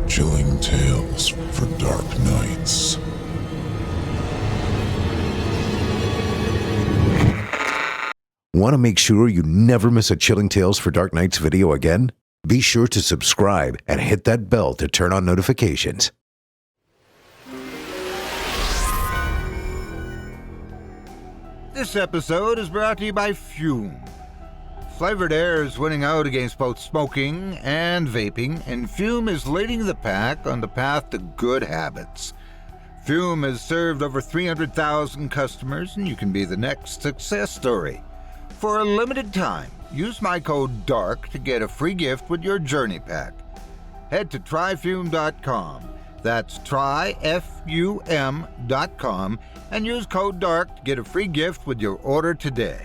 Chilling tales for dark nights. Want to make sure you never miss a Chilling Tales for Dark Nights video again? Be sure to subscribe and hit that bell to turn on notifications. This episode is brought to you by Fume. Flavored air is winning out against both smoking and vaping, and Fume is leading the pack on the path to good habits. Fume has served over 300,000 customers, and you can be the next success story. For a limited time, use my code DARK to get a free gift with your Journey Pack. Head to tryfume.com. That's tryfum.com and use code DARK to get a free gift with your order today.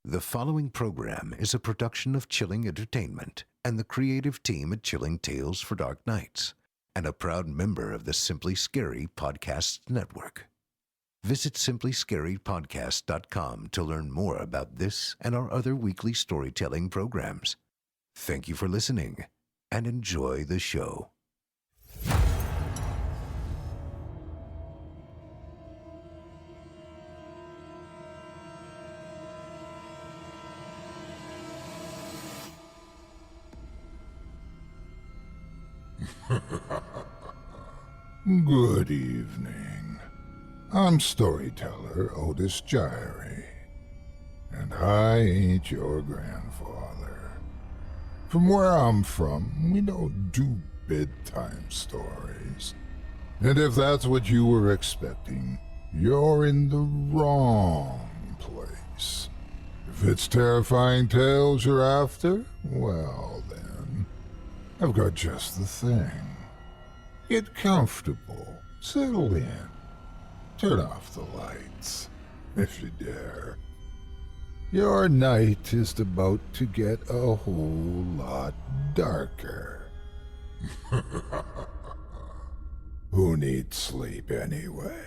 The following program is a production of Chilling Entertainment and the creative team at Chilling Tales for Dark Nights, and a proud member of the Simply Scary Podcasts Network. Visit simplyscarypodcast.com to learn more about this and our other weekly storytelling programs. Thank you for listening, and enjoy the show. Good evening. I'm storyteller Otis Jiry, and I ain't your grandfather. From where I'm from, we don't do bedtime stories. And if that's what you were expecting, you're in the wrong place. If it's terrifying tales you're after, well then, I've got just the thing. Get comfortable, settle in, turn off the lights, if you dare. Your night is about to get a whole lot darker. Who needs sleep anyway?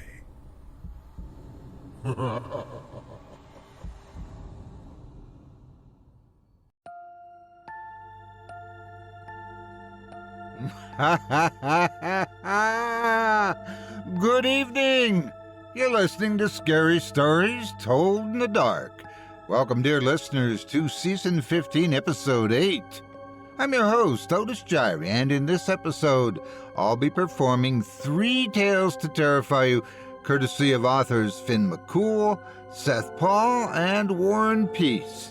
Good evening! You're listening to Scary Stories Told in the Dark. Welcome, dear listeners, to Season 15, Episode 8. I'm your host, Otis Jiry, and in this episode, I'll be performing 3 tales to terrify you, courtesy of authors Finn McCool, Seth Paul, and Warren Peace.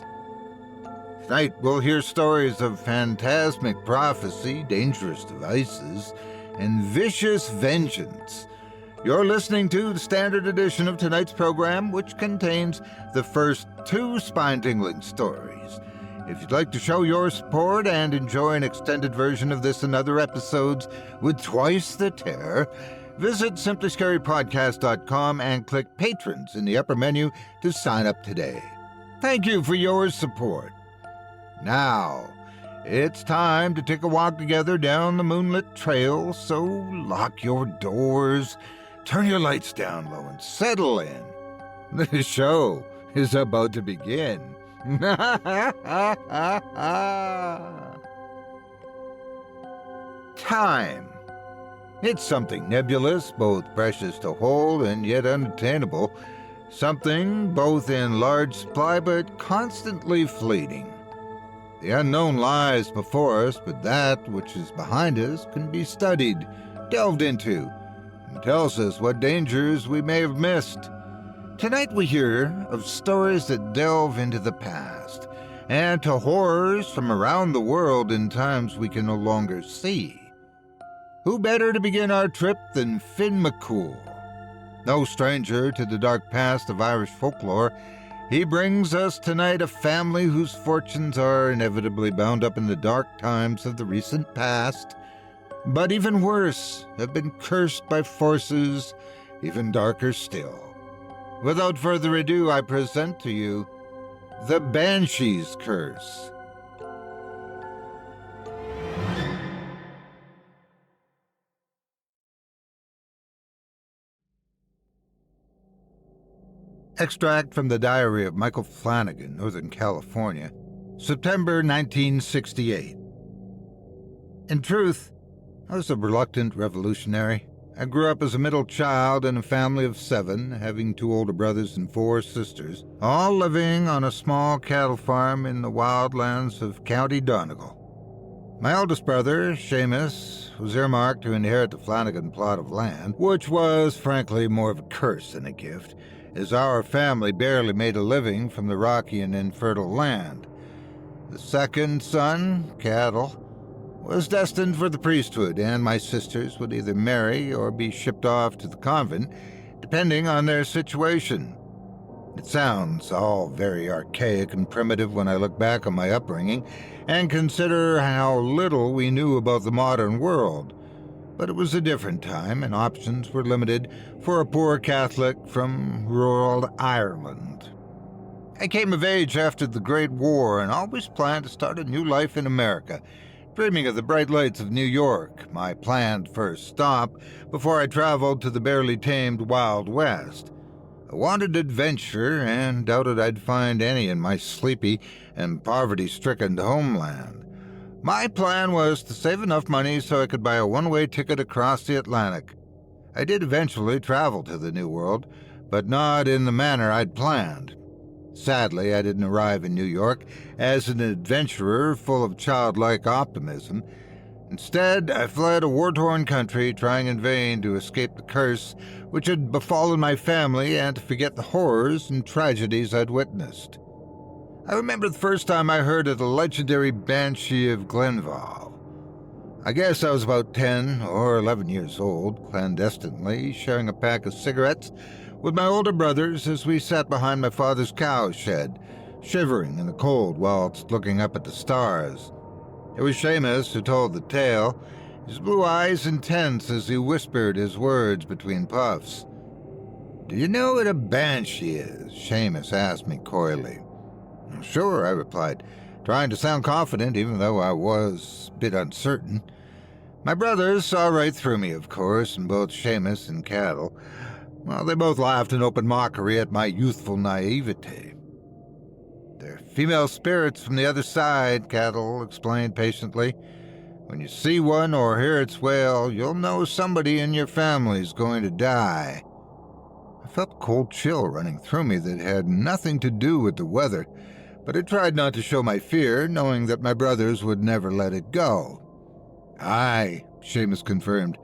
Tonight, we'll hear stories of phantasmic prophecy, dangerous devices, and vicious vengeance. You're listening to the standard edition of tonight's program, which contains the first 2 spine-tingling stories. If you'd like to show your support and enjoy an extended version of this and other episodes with twice the terror, visit simplyscarypodcast.com and click Patrons in the upper menu to sign up today. Thank you for your support. Now, it's time to take a walk together down the moonlit trail, so lock your doors, turn your lights down low, and settle in. The show is about to begin. Time. It's something nebulous, both precious to hold and yet unattainable. Something both in large supply but constantly fleeting. The unknown lies before us, but that which is behind us can be studied, delved into, and tells us what dangers we may have missed. Tonight we hear of stories that delve into the past, and to horrors from around the world in times we can no longer see. Who better to begin our trip than Finn McCool? No stranger to the dark past of Irish folklore, he brings us tonight a family whose fortunes are inevitably bound up in the dark times of the recent past, but even worse, have been cursed by forces even darker still. Without further ado, I present to you The Banshee's Curse. Extract from the diary of Michael Flanagan, Northern California, September 1968. In truth, I was a reluctant revolutionary. I grew up as a middle child in a family of 7, having 2 older brothers and 4 sisters, all living on a small cattle farm in the wildlands of County Donegal. My oldest brother, Seamus, was earmarked to inherit the Flanagan plot of land, which was, frankly, more of a curse than a gift, as our family barely made a living from the rocky and infertile land. The second son, Cattle, was destined for the priesthood, and my sisters would either marry or be shipped off to the convent, depending on their situation. It sounds all very archaic and primitive when I look back on my upbringing and consider how little we knew about the modern world. But it was a different time, and options were limited for a poor Catholic from rural Ireland. I came of age after the Great War and always planned to start a new life in America, dreaming of the bright lights of New York, my planned first stop before I traveled to the barely tamed Wild West. I wanted adventure and doubted I'd find any in my sleepy and poverty-stricken homeland. My plan was to save enough money so I could buy a one-way ticket across the Atlantic. I did eventually travel to the New World, but not in the manner I'd planned. Sadly, I didn't arrive in New York as an adventurer full of childlike optimism. Instead, I fled a war-torn country, trying in vain to escape the curse which had befallen my family and to forget the horrors and tragedies I'd witnessed. I remember the first time I heard of the legendary Banshee of Glenval. I guess I was about 10 or 11 years old, clandestinely sharing a pack of cigarettes with my older brothers as we sat behind my father's cow shed, shivering in the cold whilst looking up at the stars. It was Seamus who told the tale, his blue eyes intense as he whispered his words between puffs. "Do you know what a banshee is?" Seamus asked me coyly. "Sure," I replied, trying to sound confident even though I was a bit uncertain. My brothers saw right through me, of course, and both Seamus and Cattle. Well, they both laughed in open mockery at my youthful naivete. "They're female spirits from the other side," Cattle explained patiently. "When you see one or hear its wail, you'll know somebody in your family's going to die." I felt a cold chill running through me that had nothing to do with the weather, but I tried not to show my fear, knowing that my brothers would never let it go. "Aye," Seamus confirmed.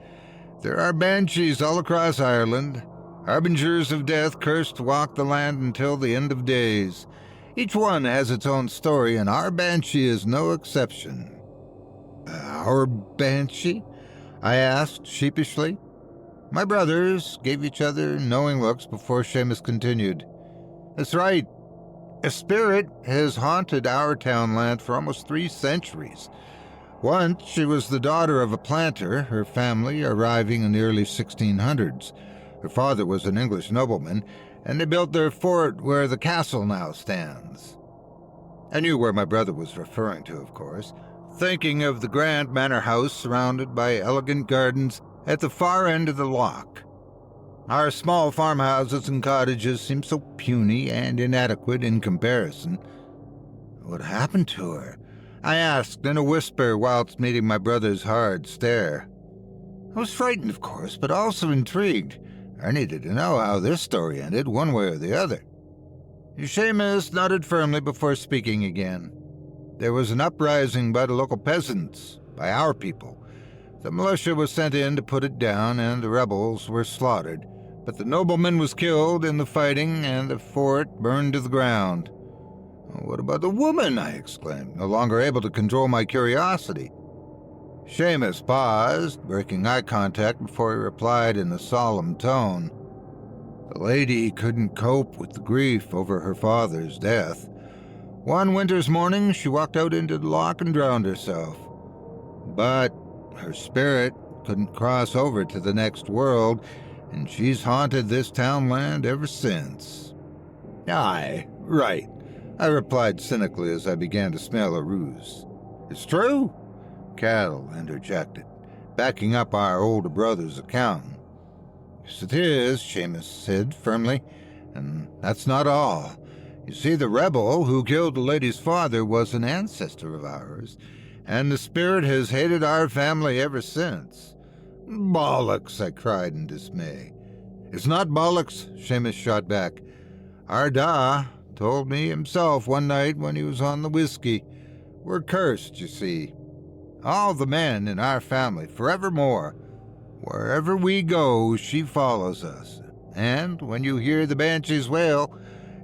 "There are banshees all across Ireland, harbingers of death cursed to walk the land until the end of days. Each one has its own story, and our Banshee is no exception." "Our Banshee?" I asked sheepishly. My brothers gave each other knowing looks before Seamus continued. "That's right. A spirit has haunted our townland for almost 3 centuries. Once she was the daughter of a planter, her family arriving in the early 1600s. Her father was an English nobleman, and they built their fort where the castle now stands." I knew where my brother was referring to, of course, thinking of the grand manor house surrounded by elegant gardens at the far end of the loch. Our small farmhouses and cottages seemed so puny and inadequate in comparison. "What happened to her?" I asked in a whisper whilst meeting my brother's hard stare. I was frightened, of course, but also intrigued. I needed to know how this story ended, one way or the other. Seamus nodded firmly before speaking again. "There was an uprising by the local peasants, by our people. The militia was sent in to put it down, and the rebels were slaughtered. But the nobleman was killed in the fighting, and the fort burned to the ground." "What about the woman?" I exclaimed, no longer able to control my curiosity. Seamus paused, breaking eye contact before he replied in a solemn tone. "The lady couldn't cope with the grief over her father's death. One winter's morning, she walked out into the loch and drowned herself. But her spirit couldn't cross over to the next world, and she's haunted this townland ever since." "Aye, right," I replied cynically as I began to smell a ruse. "It's true," Cattle interjected, backing up our older brother's account. "Yes, it is," Seamus said firmly. And that's not all. You see, the rebel who killed the lady's father was an ancestor of ours, and the spirit has hated our family ever since. Bollocks, I cried in dismay. It's not bollocks, Seamus shot back. Our Da told me himself one night when he was on the whiskey. We're cursed, you see. All the men in our family, forevermore. Wherever we go, she follows us. And when you hear the Banshee's wail,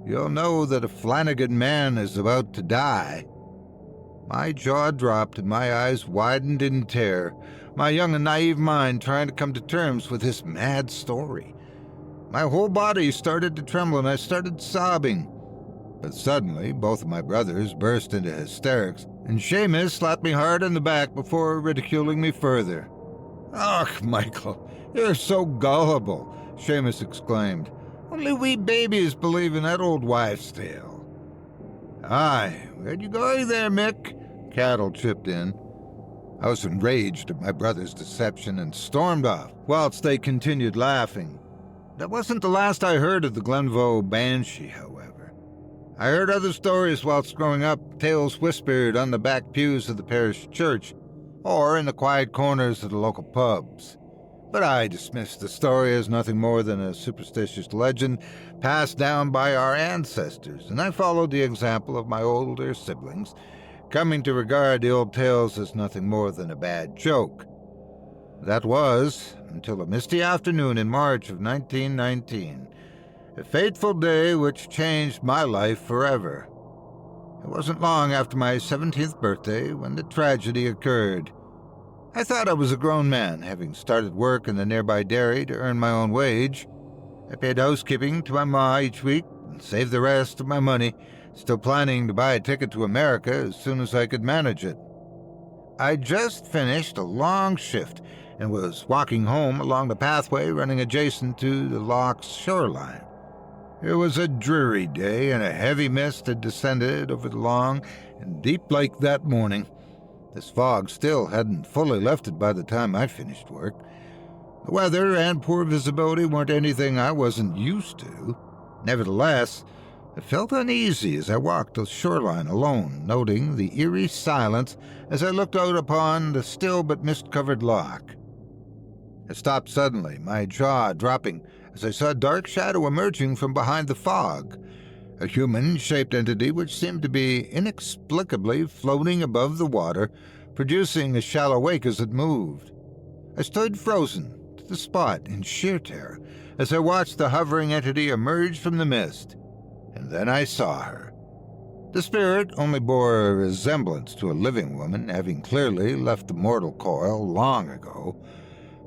you'll know that a Flanagan man is about to die. My jaw dropped and my eyes widened in terror, my young and naive mind trying to come to terms with this mad story. My whole body started to tremble and I started sobbing. But suddenly, both of my brothers burst into hysterics, and Seamus slapped me hard on the back before ridiculing me further. "Ach, Michael, you're so gullible," Seamus exclaimed. "Only we babies believe in that old wives' tale." "Aye, where'd you going there, Mick?" Cattle chipped in. I was enraged at my brother's deception and stormed off, whilst they continued laughing. That wasn't the last I heard of the Glenbow Banshee, however. I heard other stories whilst growing up, tales whispered on the back pews of the parish church, or in the quiet corners of the local pubs. But I dismissed the story as nothing more than a superstitious legend passed down by our ancestors, and I followed the example of my older siblings, coming to regard the old tales as nothing more than a bad joke. That was until a misty afternoon in March of 1919, a fateful day which changed my life forever. It wasn't long after my 17th birthday when the tragedy occurred. I thought I was a grown man, having started work in the nearby dairy to earn my own wage. I paid housekeeping to my ma each week and saved the rest of my money, still planning to buy a ticket to America as soon as I could manage it. I'd just finished a long shift and was walking home along the pathway running adjacent to the loch's shoreline. It was a dreary day, and a heavy mist had descended over the long and deep lake that morning. This fog still hadn't fully lifted by the time I finished work. The weather and poor visibility weren't anything I wasn't used to. Nevertheless, I felt uneasy as I walked the shoreline alone, noting the eerie silence as I looked out upon the still but mist-covered loch. I stopped suddenly, my jaw dropping, as I saw a dark shadow emerging from behind the fog, a human-shaped entity which seemed to be inexplicably floating above the water, producing a shallow wake as it moved. I stood frozen to the spot in sheer terror as I watched the hovering entity emerge from the mist. And then I saw her. The spirit only bore a resemblance to a living woman, having clearly left the mortal coil long ago,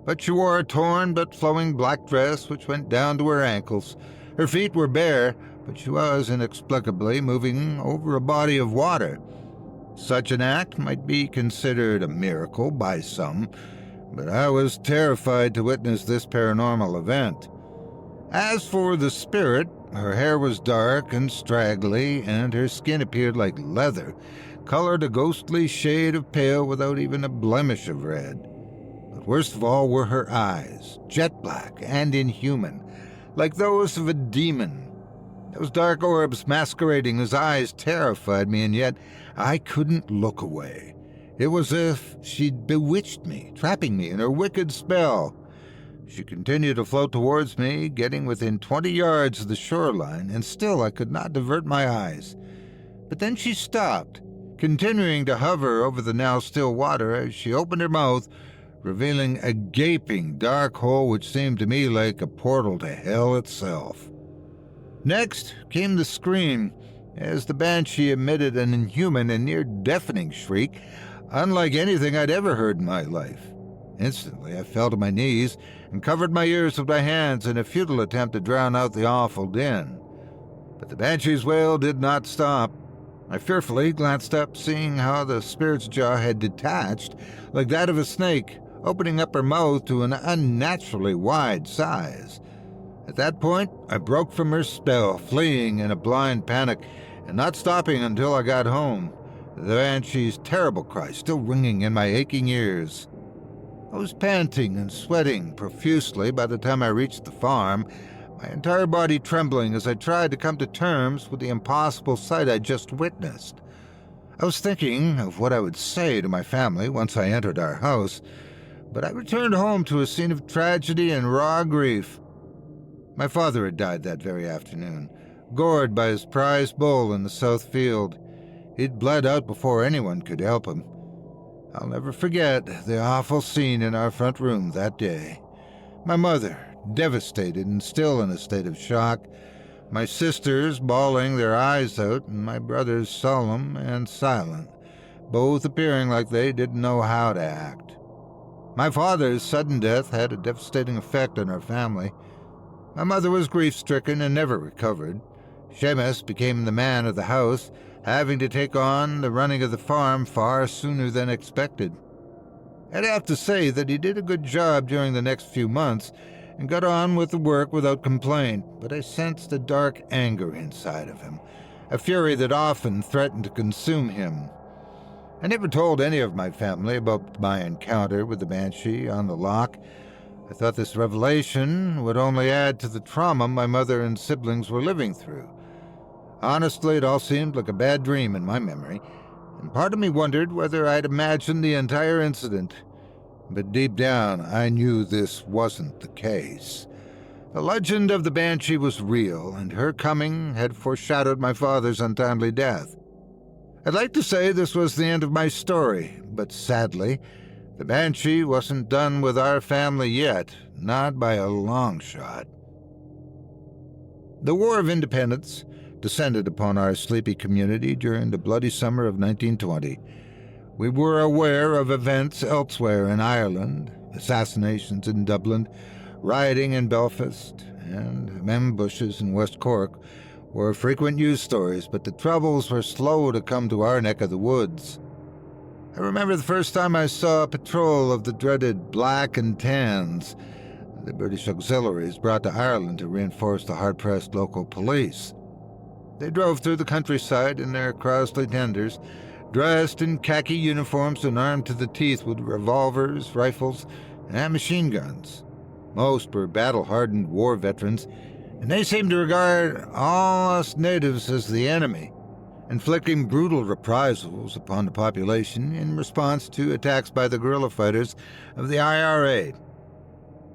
but she wore a torn but flowing black dress which went down to her ankles. Her feet were bare, but she was inexplicably moving over a body of water. Such an act might be considered a miracle by some, but I was terrified to witness this paranormal event. As for the spirit, her hair was dark and straggly, and her skin appeared like leather, colored a ghostly shade of pale without even a blemish of red. But worst of all were her eyes, jet black and inhuman, like those of a demon. Those dark orbs masquerading as eyes terrified me, and yet I couldn't look away. It was as if she'd bewitched me, trapping me in her wicked spell. She continued to float towards me, getting within 20 yards of the shoreline, and still I could not divert my eyes. But then she stopped, continuing to hover over the now still water as she opened her mouth, revealing a gaping dark hole which seemed to me like a portal to hell itself. Next came the scream, as the Banshee emitted an inhuman and near-deafening shriek, unlike anything I'd ever heard in my life. Instantly I fell to my knees and covered my ears with my hands in a futile attempt to drown out the awful din. But the Banshee's wail did not stop. I fearfully glanced up, seeing how the spirit's jaw had detached, like that of a snake, opening up her mouth to an unnaturally wide size. At that point, I broke from her spell, fleeing in a blind panic, and not stopping until I got home, the Banshee's terrible cry still ringing in my aching ears. I was panting and sweating profusely by the time I reached the farm, my entire body trembling as I tried to come to terms with the impossible sight I just witnessed. I was thinking of what I would say to my family once I entered our house, but I returned home to a scene of tragedy and raw grief. My father had died that very afternoon, gored by his prize bull in the south field. He'd bled out before anyone could help him. I'll never forget the awful scene in our front room that day. My mother, devastated and still in a state of shock, my sisters bawling their eyes out, and my brothers solemn and silent, both appearing like they didn't know how to act. My father's sudden death had a devastating effect on our family. My mother was grief-stricken and never recovered. Seamus became the man of the house, having to take on the running of the farm far sooner than expected. I'd have to say that he did a good job during the next few months and got on with the work without complaint, but I sensed a dark anger inside of him, a fury that often threatened to consume him. I never told any of my family about my encounter with the Banshee on the loch. I thought this revelation would only add to the trauma my mother and siblings were living through. Honestly, it all seemed like a bad dream in my memory, and part of me wondered whether I'd imagined the entire incident. But deep down, I knew this wasn't the case. The legend of the Banshee was real, and her coming had foreshadowed my father's untimely death. I'd like to say this was the end of my story, but sadly, the Banshee wasn't done with our family yet, not by a long shot. The War of Independence descended upon our sleepy community during the bloody summer of 1920. We were aware of events elsewhere in Ireland, assassinations in Dublin, rioting in Belfast, and ambushes in West Cork were frequent news stories, but the troubles were slow to come to our neck of the woods. I remember the first time I saw a patrol of the dreaded Black and Tans, the British auxiliaries brought to Ireland to reinforce the hard-pressed local police. They drove through the countryside in their Crossley tenders, dressed in khaki uniforms and armed to the teeth with revolvers, rifles, and machine guns. Most were battle-hardened war veterans, and they seemed to regard all us natives as the enemy, inflicting brutal reprisals upon the population in response to attacks by the guerrilla fighters of the IRA.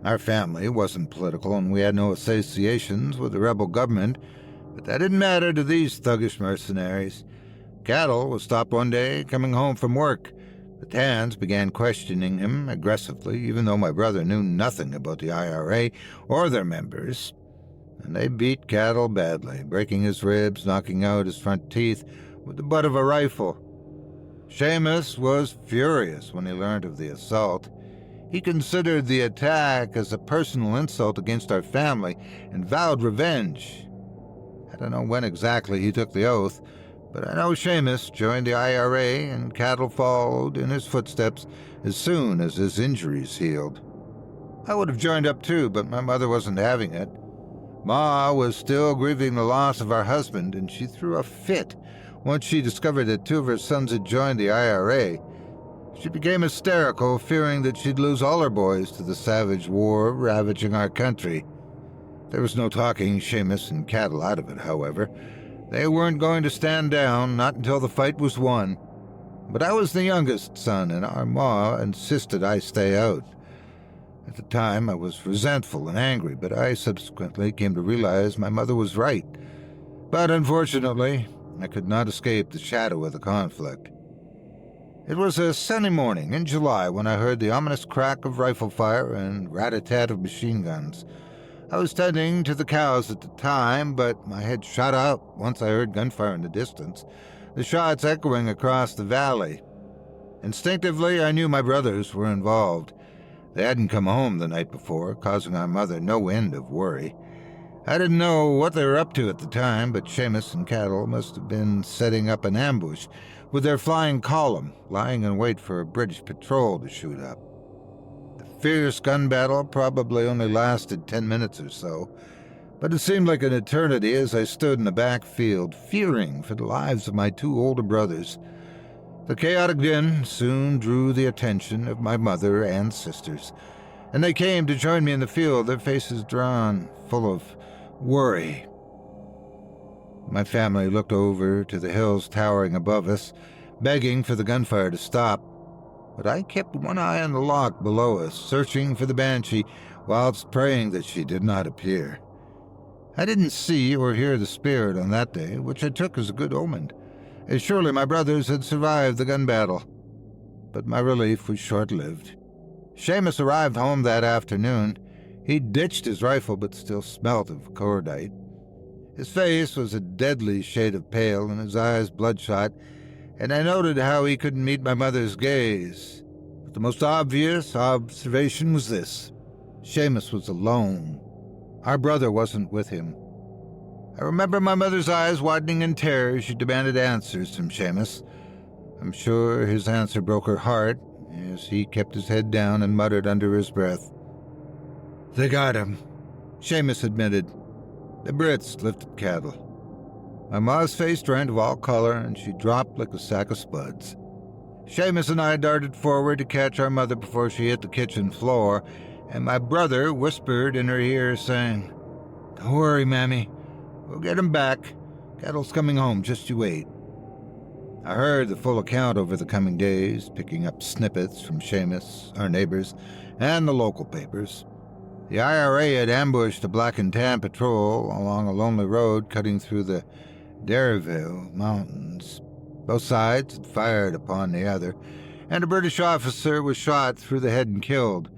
Our family wasn't political, and we had no associations with the rebel government, but that didn't matter to these thuggish mercenaries. Cattle was stopped one day coming home from work. The Tans began questioning him aggressively, even though my brother knew nothing about the IRA or their members. And they beat Cattle badly, breaking his ribs, knocking out his front teeth with the butt of a rifle. Seamus was furious when he learned of the assault. He considered the attack as a personal insult against our family and vowed revenge. I don't know when exactly he took the oath, but I know Seamus joined the IRA and Cattle followed in his footsteps as soon as his injuries healed. I would have joined up too, but my mother wasn't having it. Ma was still grieving the loss of our husband, and she threw a fit once she discovered that two of her sons had joined the IRA. She became hysterical, fearing that she'd lose all her boys to the savage war ravaging our country. There was no talking Seamus and Cattle out of it, however. They weren't going to stand down, not until the fight was won. But I was the youngest son, and our ma insisted I stay out. At the time, I was resentful and angry, but I subsequently came to realize my mother was right. But unfortunately, I could not escape the shadow of the conflict. It was a sunny morning in July when I heard the ominous crack of rifle fire and rat-a-tat of machine guns. I was tending to the cows at the time, but my head shot up once I heard gunfire in the distance, the shots echoing across the valley. Instinctively, I knew my brothers were involved. They hadn't come home the night before, causing our mother no end of worry. I didn't know what they were up to at the time, but Seamus and Cattle must have been setting up an ambush, with their flying column lying in wait for a British patrol to shoot up. The fierce gun battle probably only lasted 10 minutes or so, but it seemed like an eternity as I stood in the backfield, fearing for the lives of my two older brothers. The chaotic din soon drew the attention of my mother and sisters, and they came to join me in the field, their faces drawn, full of worry. My family looked over to the hills towering above us, begging for the gunfire to stop, but I kept one eye on the loch below us, searching for the Banshee, whilst praying that she did not appear. I didn't see or hear the spirit on that day, which I took as a good omen, as surely my brothers had survived the gun battle. But my relief was short-lived. Seamus arrived home that afternoon. He'd ditched his rifle, but still smelt of cordite. His face was a deadly shade of pale, and his eyes bloodshot, and I noted how he couldn't meet my mother's gaze. But the most obvious observation was this: Seamus was alone. Our brother wasn't with him. I remember my mother's eyes widening in terror as she demanded answers from Seamus. I'm sure his answer broke her heart, as he kept his head down and muttered under his breath. "They got him," Seamus admitted. The Brits lifted cattle. My ma's face drained of all color, and she dropped like a sack of spuds. Seamus and I darted forward to catch our mother before she hit the kitchen floor, and my brother whispered in her ear, saying, "Don't worry, Mammy. We'll get him back. Cattle's coming home, just you wait." I heard the full account over the coming days, picking up snippets from Seamus, our neighbors, and the local papers. The IRA had ambushed a black and tan patrol along a lonely road cutting through the Derryville Mountains. Both sides had fired upon the other, and a British officer was shot through the head and killed.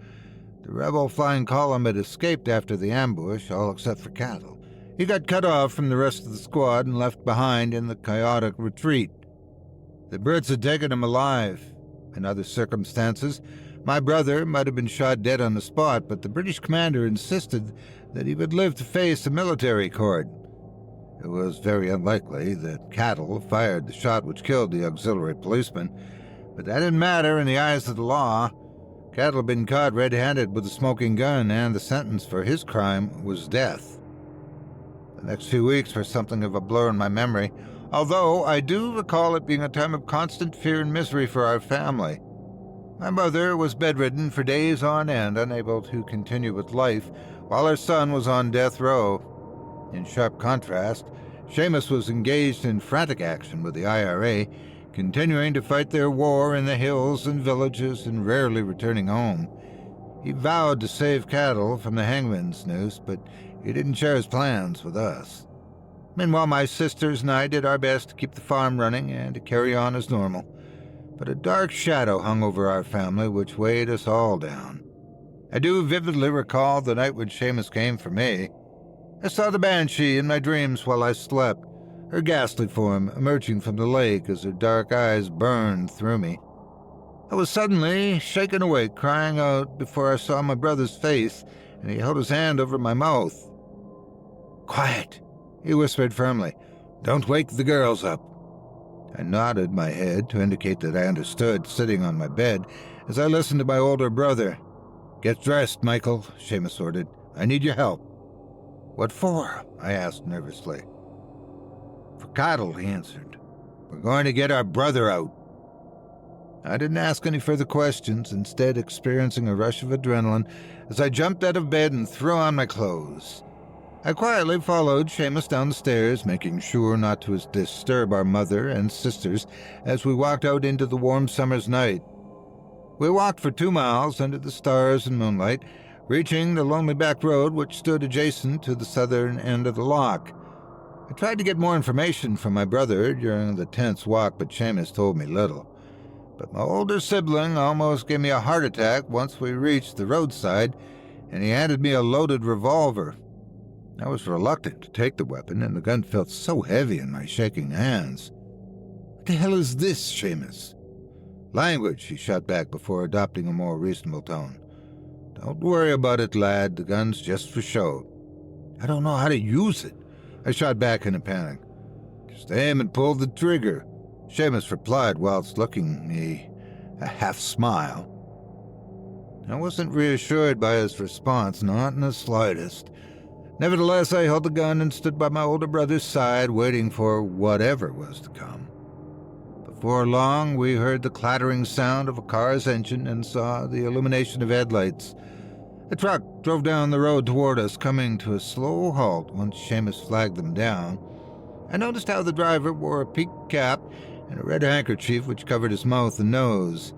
The rebel flying column had escaped after the ambush, all except for Cattle. He got cut off from the rest of the squad and left behind in the chaotic retreat. The Brits had taken him alive. In other circumstances, my brother might have been shot dead on the spot, but the British commander insisted that he would live to face a military court. It was very unlikely that Cattle fired the shot which killed the auxiliary policeman, but that didn't matter in the eyes of the law. Cattle had been caught red-handed with a smoking gun, and the sentence for his crime was death. The next few weeks were something of a blur in my memory, although I do recall it being a time of constant fear and misery for our family. My mother was bedridden for days on end, unable to continue with life, while her son was on death row. In sharp contrast, Seamus was engaged in frantic action with the IRA, continuing to fight their war in the hills and villages and rarely returning home. He vowed to save Cattle from the hangman's noose, but he didn't share his plans with us. Meanwhile, my sisters and I did our best to keep the farm running and to carry on as normal. But a dark shadow hung over our family which weighed us all down. I do vividly recall the night when Seamus came for me. I saw the Banshee in my dreams while I slept, her ghastly form emerging from the lake as her dark eyes burned through me. I was suddenly shaken awake, crying out before I saw my brother's face, and he held his hand over my mouth. "Quiet," he whispered firmly. "Don't wake the girls up." I nodded my head to indicate that I understood, sitting on my bed, as I listened to my older brother. "Get dressed, Michael," Seamus ordered. "I need your help." "What for?" I asked nervously. "For Cattle," he answered. "We're going to get our brother out." I didn't ask any further questions, instead experiencing a rush of adrenaline as I jumped out of bed and threw on my clothes. I quietly followed Seamus down the stairs, making sure not to disturb our mother and sisters as we walked out into the warm summer's night. We walked for 2 miles under the stars and moonlight, reaching the lonely back road which stood adjacent to the southern end of the loch. I tried to get more information from my brother during the tense walk, but Seamus told me little. But my older sibling almost gave me a heart attack once we reached the roadside, and he handed me a loaded revolver. I was reluctant to take the weapon, and the gun felt so heavy in my shaking hands. "What the hell is this, Seamus?" "Language," he shot back before adopting a more reasonable tone. "Don't worry about it, lad. The gun's just for show." "I don't know how to use it," I shot back in a panic. "Just aim and pull the trigger," Seamus replied whilst looking me a half-smile. I wasn't reassured by his response, not in the slightest. Nevertheless, I held the gun and stood by my older brother's side, waiting for whatever was to come. Before long, we heard the clattering sound of a car's engine and saw the illumination of headlights. The truck drove down the road toward us, coming to a slow halt once Seamus flagged them down. I noticed how the driver wore a peaked cap and a red handkerchief which covered his mouth and nose.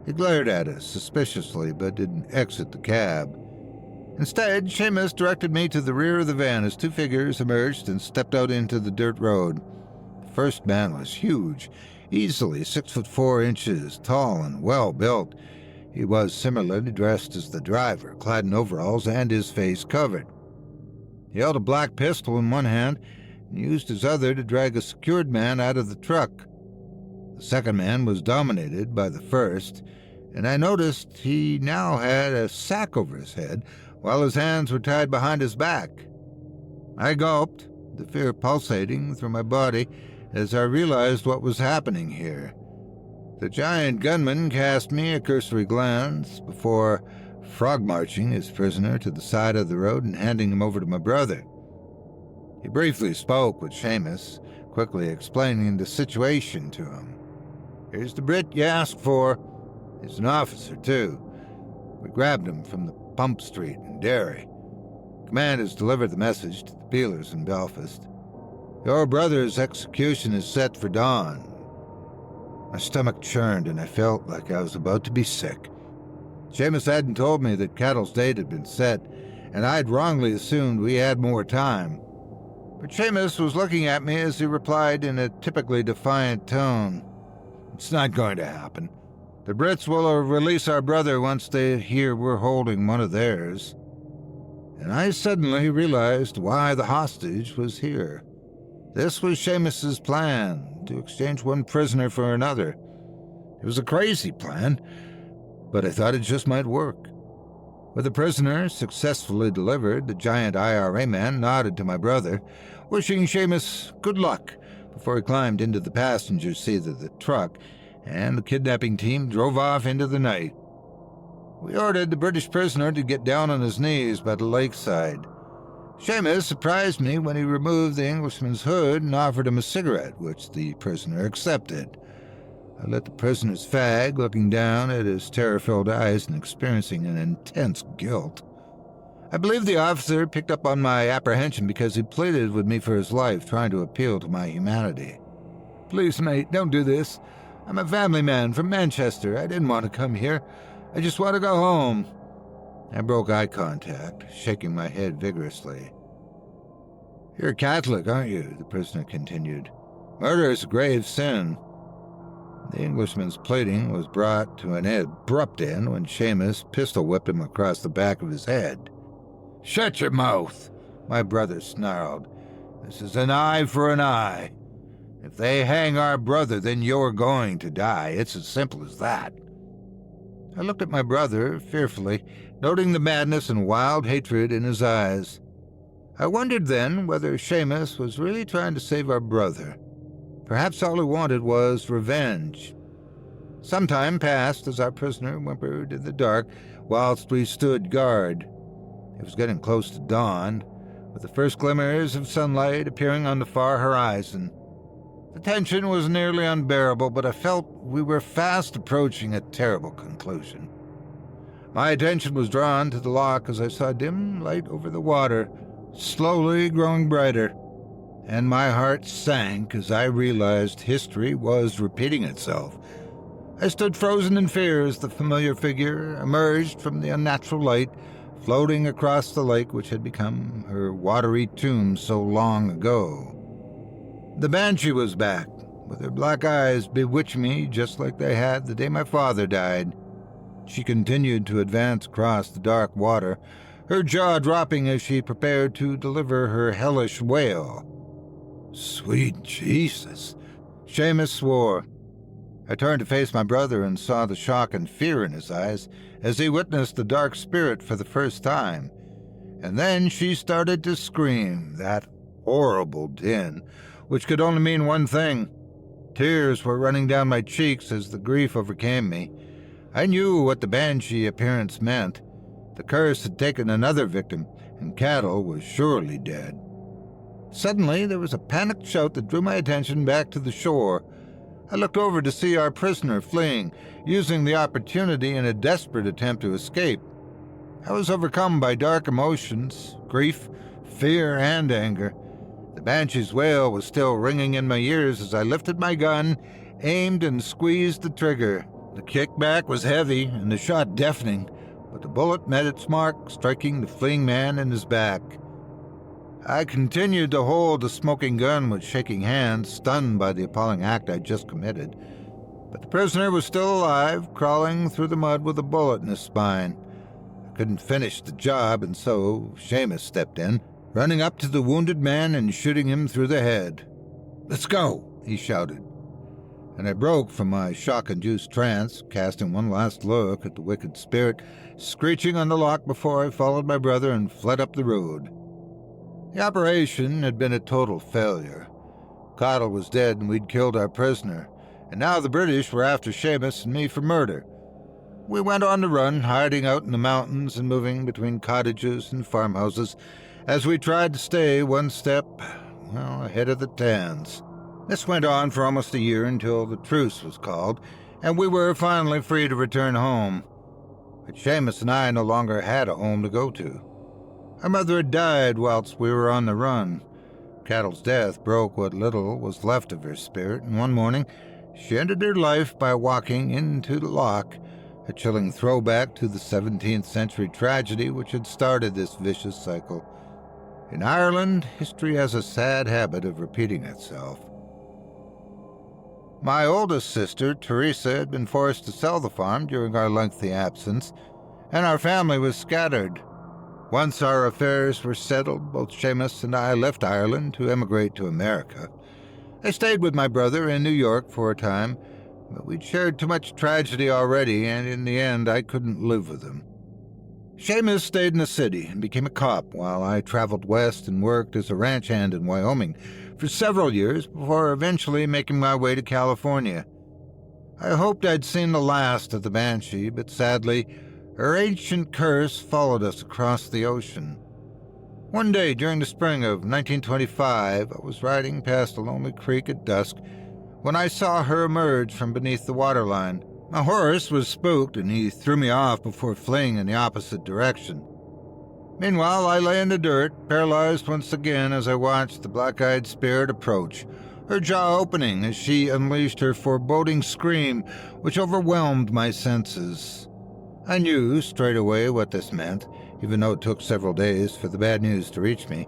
He glared at us suspiciously, but didn't exit the cab. Instead, Seamus directed me to the rear of the van as two figures emerged and stepped out into the dirt road. The first man was huge, easily 6'4" tall and well-built. He was similarly dressed as the driver, clad in overalls and his face covered. He held a black pistol in one hand and used his other to drag a secured man out of the truck. The second man was dominated by the first, and I noticed he now had a sack over his head while his hands were tied behind his back. I gulped, the fear pulsating through my body as I realized what was happening here. The giant gunman cast me a cursory glance before frog-marching his prisoner to the side of the road and handing him over to my brother. He briefly spoke with Seamus, quickly explaining the situation to him. "Here's the Brit you asked for. He's an officer, too. We grabbed him from the pump street in Jiry. Command has delivered the message to the peelers in Belfast. Your brother's execution is set for dawn." My stomach churned and I felt like I was about to be sick. Seamus hadn't told me that Cattle's date had been set, and I'd wrongly assumed we had more time. But Seamus was looking at me as he replied in a typically defiant tone. "It's not going to happen. The Brits will release our brother once they hear we're holding one of theirs." And I suddenly realized why the hostage was here. This was Seamus's plan, to exchange one prisoner for another. It was a crazy plan, but I thought it just might work. With the prisoner successfully delivered, the giant IRA man nodded to my brother, wishing Seamus good luck before he climbed into the passenger seat of the truck, and the kidnapping team drove off into the night. We ordered the British prisoner to get down on his knees by the lakeside. Seamus surprised me when he removed the Englishman's hood and offered him a cigarette, which the prisoner accepted. I lit the prisoner's fag, looking down at his terror-filled eyes and experiencing an intense guilt. I believe the officer picked up on my apprehension because he pleaded with me for his life, trying to appeal to my humanity. "Please, mate, don't do this. I'm a family man from Manchester. I didn't want to come here. I just want to go home." I broke eye contact, shaking my head vigorously. "You're a Catholic, aren't you?" the prisoner continued. "Murder is a grave sin." The Englishman's pleading was brought to an abrupt end when Seamus pistol-whipped him across the back of his head. "Shut your mouth," my brother snarled. "This is an eye for an eye. If they hang our brother, then you're going to die. It's as simple as that." I looked at my brother fearfully, noting the madness and wild hatred in his eyes. I wondered then whether Seamus was really trying to save our brother. Perhaps all he wanted was revenge. Some time passed as our prisoner whimpered in the dark whilst we stood guard. It was getting close to dawn, with the first glimmers of sunlight appearing on the far horizon. The tension was nearly unbearable, but I felt we were fast approaching a terrible conclusion. My attention was drawn to the lock as I saw dim light over the water, slowly growing brighter, and my heart sank as I realized history was repeating itself. I stood frozen in fear as the familiar figure emerged from the unnatural light, floating across the lake which had become her watery tomb so long ago. The Banshee was back, with her black eyes bewitching me just like they had the day my father died. She continued to advance across the dark water, her jaw dropping as she prepared to deliver her hellish wail. "Sweet Jesus," Seamus swore. I turned to face my brother and saw the shock and fear in his eyes as he witnessed the dark spirit for the first time. And then she started to scream, that horrible din, which could only mean one thing. Tears were running down my cheeks as the grief overcame me. I knew what the Banshee appearance meant. The curse had taken another victim, and Cattle was surely dead. Suddenly, there was a panicked shout that drew my attention back to the shore. I looked over to see our prisoner fleeing, using the opportunity in a desperate attempt to escape. I was overcome by dark emotions, grief, fear, and anger. The Banshee's wail was still ringing in my ears as I lifted my gun, aimed, and squeezed the trigger. The kickback was heavy and the shot deafening, but the bullet met its mark, striking the fleeing man in his back. I continued to hold the smoking gun with shaking hands, stunned by the appalling act I'd just committed. But the prisoner was still alive, crawling through the mud with a bullet in his spine. I couldn't finish the job, and so Seamus stepped in, running up to the wounded man and shooting him through the head. "Let's go," he shouted. And I broke from my shock-induced trance, casting one last look at the wicked spirit screeching on the lock before I followed my brother and fled up the road. The operation had been a total failure. Konkol was dead and we'd killed our prisoner, and now the British were after Seamus and me for murder. We went on the run, hiding out in the mountains and moving between cottages and farmhouses as we tried to stay one step, ahead of the Tans. This went on for almost a year until the truce was called, and we were finally free to return home. But Seamus and I no longer had a home to go to. Our mother had died whilst we were on the run. Konkol's death broke what little was left of her spirit, and one morning she ended her life by walking into the loch, a chilling throwback to the 17th century tragedy which had started this vicious cycle. In Ireland, history has a sad habit of repeating itself. My oldest sister, Teresa, had been forced to sell the farm during our lengthy absence, and our family was scattered. Once our affairs were settled, both Seamus and I left Ireland to emigrate to America. I stayed with my brother in New York for a time, but we'd shared too much tragedy already, and in the end I couldn't live with him. Seamus stayed in the city and became a cop while I traveled west and worked as a ranch hand in Wyoming for several years before eventually making my way to California. I hoped I'd seen the last of the Banshee, but sadly, her ancient curse followed us across the ocean. One day during the spring of 1925, I was riding past a lonely creek at dusk when I saw her emerge from beneath the waterline. My horse was spooked, and he threw me off before fleeing in the opposite direction. Meanwhile, I lay in the dirt, paralyzed once again as I watched the black-eyed spirit approach, her jaw opening as she unleashed her foreboding scream, which overwhelmed my senses. I knew straight away what this meant, even though it took several days for the bad news to reach me.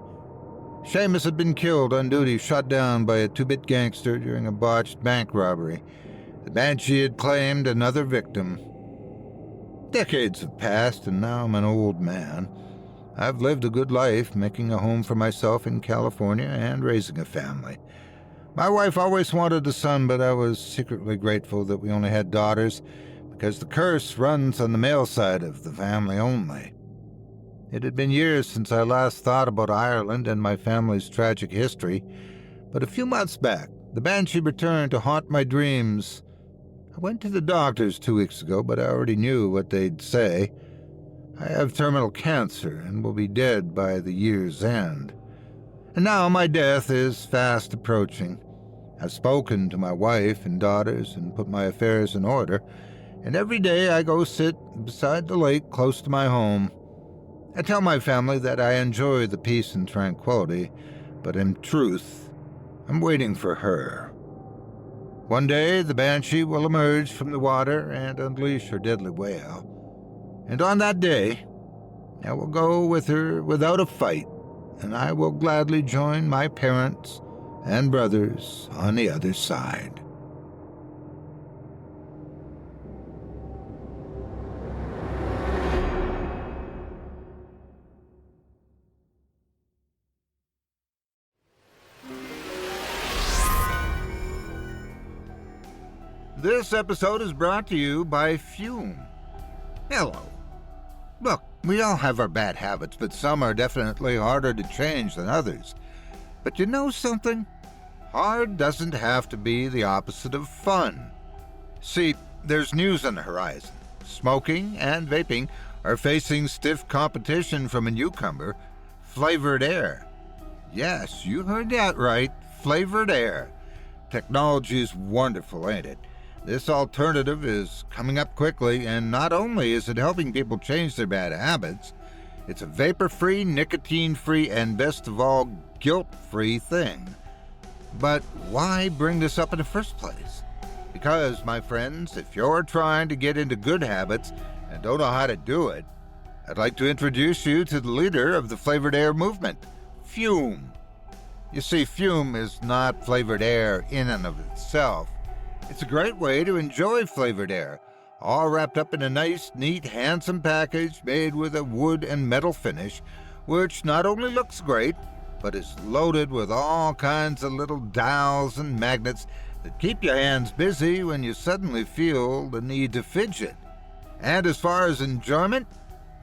Seamus had been killed on duty, shot down by a two-bit gangster during a botched bank robbery. The Banshee had claimed another victim. Decades have passed, and now I'm an old man. I've lived a good life, making a home for myself in California and raising a family. My wife always wanted a son, but I was secretly grateful that we only had daughters, because the curse runs on the male side of the family only. It had been years since I last thought about Ireland and my family's tragic history, but a few months back, the Banshee returned to haunt my dreams. I went to the doctors 2 weeks ago, but I already knew what they'd say. I have terminal cancer and will be dead by the year's end. And now my death is fast approaching. I've spoken to my wife and daughters and put my affairs in order, and every day I go sit beside the lake close to my home. I tell my family that I enjoy the peace and tranquility, but in truth, I'm waiting for her. One day, the Banshee will emerge from the water and unleash her deadly wail. And on that day, I will go with her without a fight, and I will gladly join my parents and brothers on the other side. This episode is brought to you by Fume. Hello. Look, we all have our bad habits, but some are definitely harder to change than others. But you know something? Hard doesn't have to be the opposite of fun. See, there's news on the horizon. Smoking and vaping are facing stiff competition from a newcomer, flavored air. Yes, you heard that right, flavored air. Technology is wonderful, ain't it? This alternative is coming up quickly, and not only is it helping people change their bad habits, it's a vapor-free, nicotine-free, and best of all, guilt-free thing. But why bring this up in the first place? Because, my friends, if you're trying to get into good habits and don't know how to do it, I'd like to introduce you to the leader of the flavored air movement, Fume. You see, Fume is not flavored air in and of itself. It's a great way to enjoy flavored air, all wrapped up in a nice, neat, handsome package made with a wood and metal finish, which not only looks great, but is loaded with all kinds of little dials and magnets that keep your hands busy when you suddenly feel the need to fidget. And as far as enjoyment,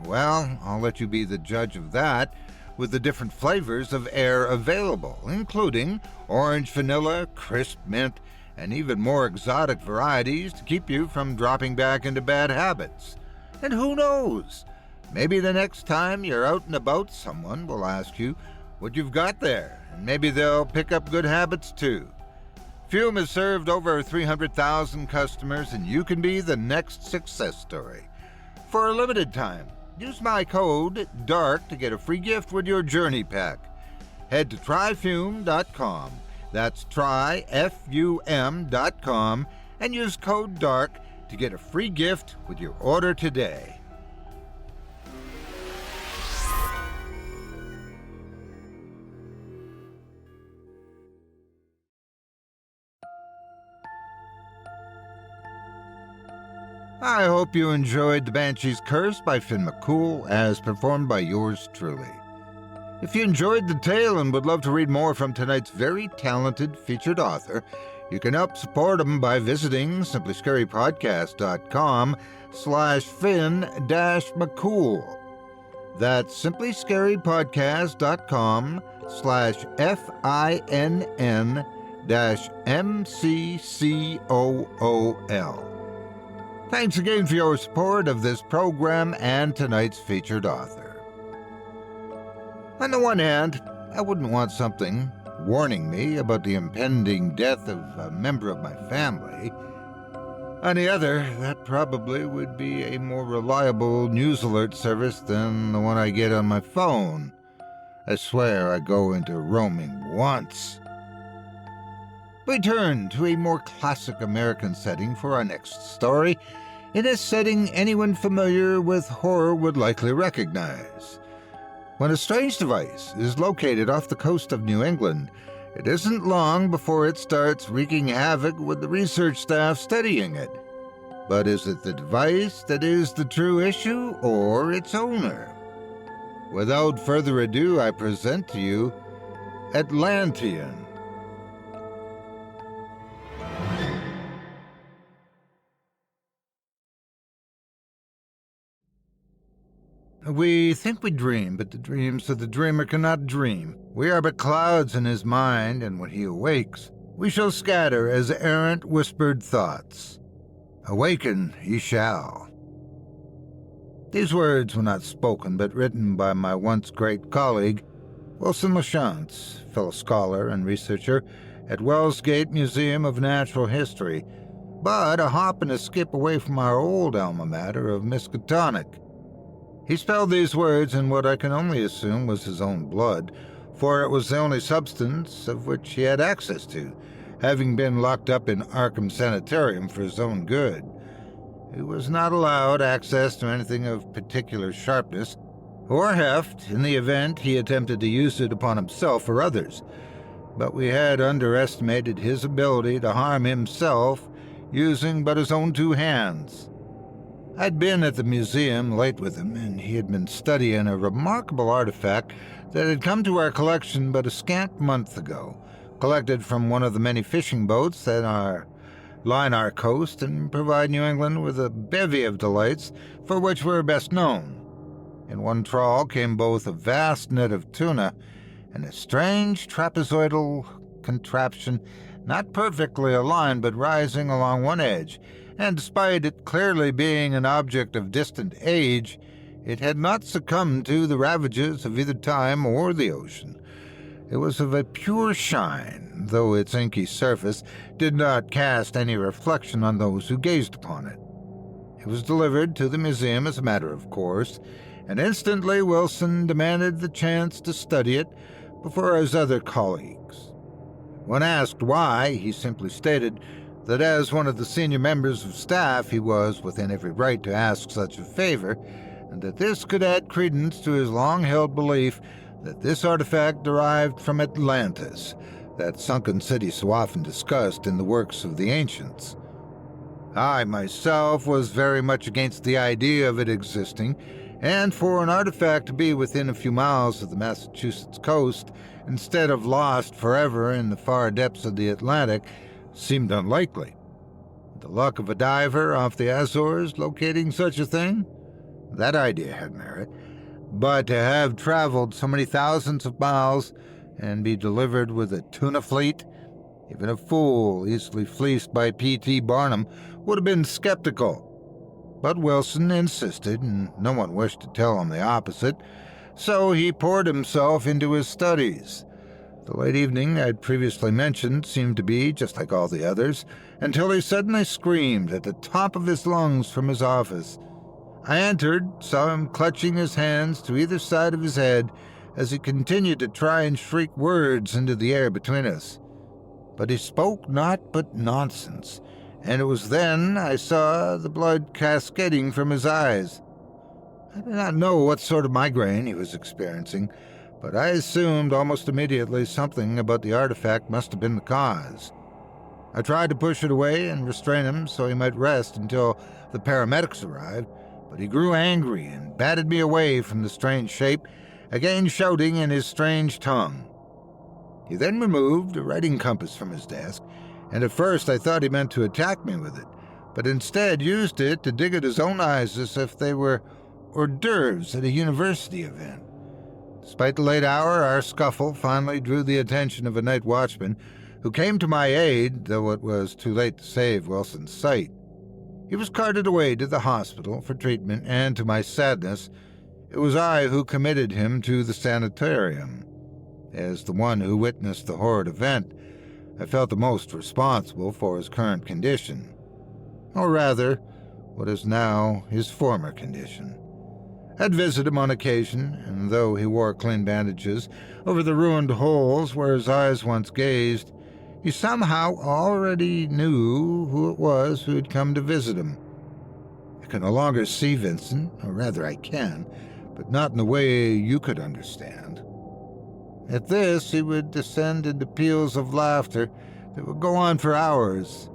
well, I'll let you be the judge of that with the different flavors of air available, including orange vanilla, crisp mint, and even more exotic varieties to keep you from dropping back into bad habits. And who knows? Maybe the next time you're out and about, someone will ask you what you've got there, and maybe they'll pick up good habits too. Fume has served over 300,000 customers, and you can be the next success story. For a limited time, use my code DARK to get a free gift with your Journey Pack. Head to tryfume.com. That's tryfum.com and use code DARK to get a free gift with your order today. I hope you enjoyed The Banshee's Curse by Finn McCool as performed by yours truly. If you enjoyed the tale and would love to read more from tonight's very talented featured author, you can help support him by visiting simplyscarypodcast.com/Finn-McCool. That's simplyscarypodcast.com/FINN-MCCOOL. Thanks again for your support of this program and tonight's featured author. On the one hand, I wouldn't want something warning me about the impending death of a member of my family. On the other, that probably would be a more reliable news alert service than the one I get on my phone. I swear I go into roaming once. We turn to a more classic American setting for our next story. In a setting anyone familiar with horror would likely recognize. When a strange device is located off the coast of New England, it isn't long before it starts wreaking havoc with the research staff studying it. But is it the device that is the true issue or its owner? Without further ado, I present to you Atlantean. We think we dream, but the dreams of the dreamer cannot dream. We are but clouds in his mind, and when he awakes, we shall scatter as errant whispered thoughts. Awaken he shall. These words were not spoken, but written by my once great colleague, Wilson LaChance, fellow scholar and researcher at Wells Gate Museum of Natural History, but a hop and a skip away from our old alma mater of Miskatonic. He spelled these words in what I can only assume was his own blood, for it was the only substance of which he had access to, having been locked up in Arkham Sanitarium for his own good. He was not allowed access to anything of particular sharpness or heft in the event he attempted to use it upon himself or others, but we had underestimated his ability to harm himself using but his own two hands. I'd been at the museum late with him, and he had been studying a remarkable artifact that had come to our collection but a scant month ago, collected from one of the many fishing boats that line our coast and provide New England with a bevy of delights for which we're best known. In one trawl came both a vast net of tuna and a strange trapezoidal contraption, not perfectly aligned but rising along one edge, and despite it clearly being an object of distant age, it had not succumbed to the ravages of either time or the ocean. It was of a pure shine, though its inky surface did not cast any reflection on those who gazed upon it. It was delivered to the museum as a matter of course, and instantly Wilson demanded the chance to study it before his other colleagues. When asked why, he simply stated that as one of the senior members of staff, he was within every right to ask such a favor, and that this could add credence to his long-held belief that this artifact derived from Atlantis, that sunken city so often discussed in the works of the ancients. I myself was very much against the idea of it existing, and for an artifact to be within a few miles of the Massachusetts coast, instead of lost forever in the far depths of the Atlantic, seemed unlikely. The luck of a diver off the Azores locating such a thing? That idea had merit. But to have traveled so many thousands of miles and be delivered with a tuna fleet, even a fool easily fleeced by P.T. Barnum would have been skeptical. But Wilson insisted, and no one wished to tell him the opposite, so he poured himself into his studies. The late evening I'd previously mentioned seemed to be just like all the others, until he suddenly screamed at the top of his lungs from his office. I entered, saw him clutching his hands to either side of his head as he continued to try and shriek words into the air between us. But he spoke naught but nonsense, and it was then I saw the blood cascading from his eyes. I did not know what sort of migraine he was experiencing, but I assumed almost immediately something about the artifact must have been the cause. I tried to push it away and restrain him so he might rest until the paramedics arrived, but he grew angry and batted me away from the strange shape, again shouting in his strange tongue. He then removed a writing compass from his desk, and at first I thought he meant to attack me with it, but instead used it to dig at his own eyes as if they were hors d'oeuvres at a university event. Despite the late hour, our scuffle finally drew the attention of a night watchman, who came to my aid, though it was too late to save Wilson's sight. He was carted away to the hospital for treatment, and to my sadness, it was I who committed him to the sanitarium. As the one who witnessed the horrid event, I felt the most responsible for his current condition, or rather, what is now his former condition. I'd visit him on occasion, and though he wore clean bandages over the ruined holes where his eyes once gazed, he somehow already knew who it was who had come to visit him. I can no longer see Vincent, or rather I can, but not in the way you could understand. At this, he would descend into peals of laughter that would go on for hours.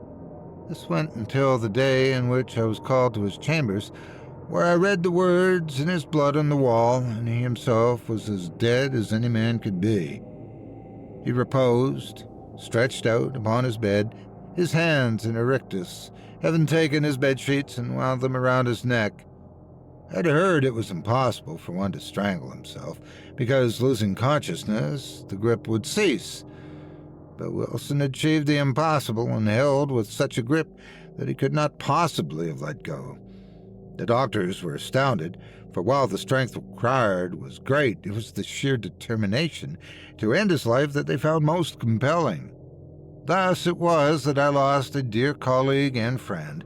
This went until the day in which I was called to his chambers, where I read the words in his blood on the wall, and he himself was as dead as any man could be. He reposed, stretched out upon his bed, his hands in a rictus, having taken his bedsheets and wound them around his neck. I'd heard it was impossible for one to strangle himself, because losing consciousness, the grip would cease. But Wilson achieved the impossible and held with such a grip that he could not possibly have let go. The doctors were astounded, for while the strength required was great, it was the sheer determination to end his life that they found most compelling. Thus it was that I lost a dear colleague and friend,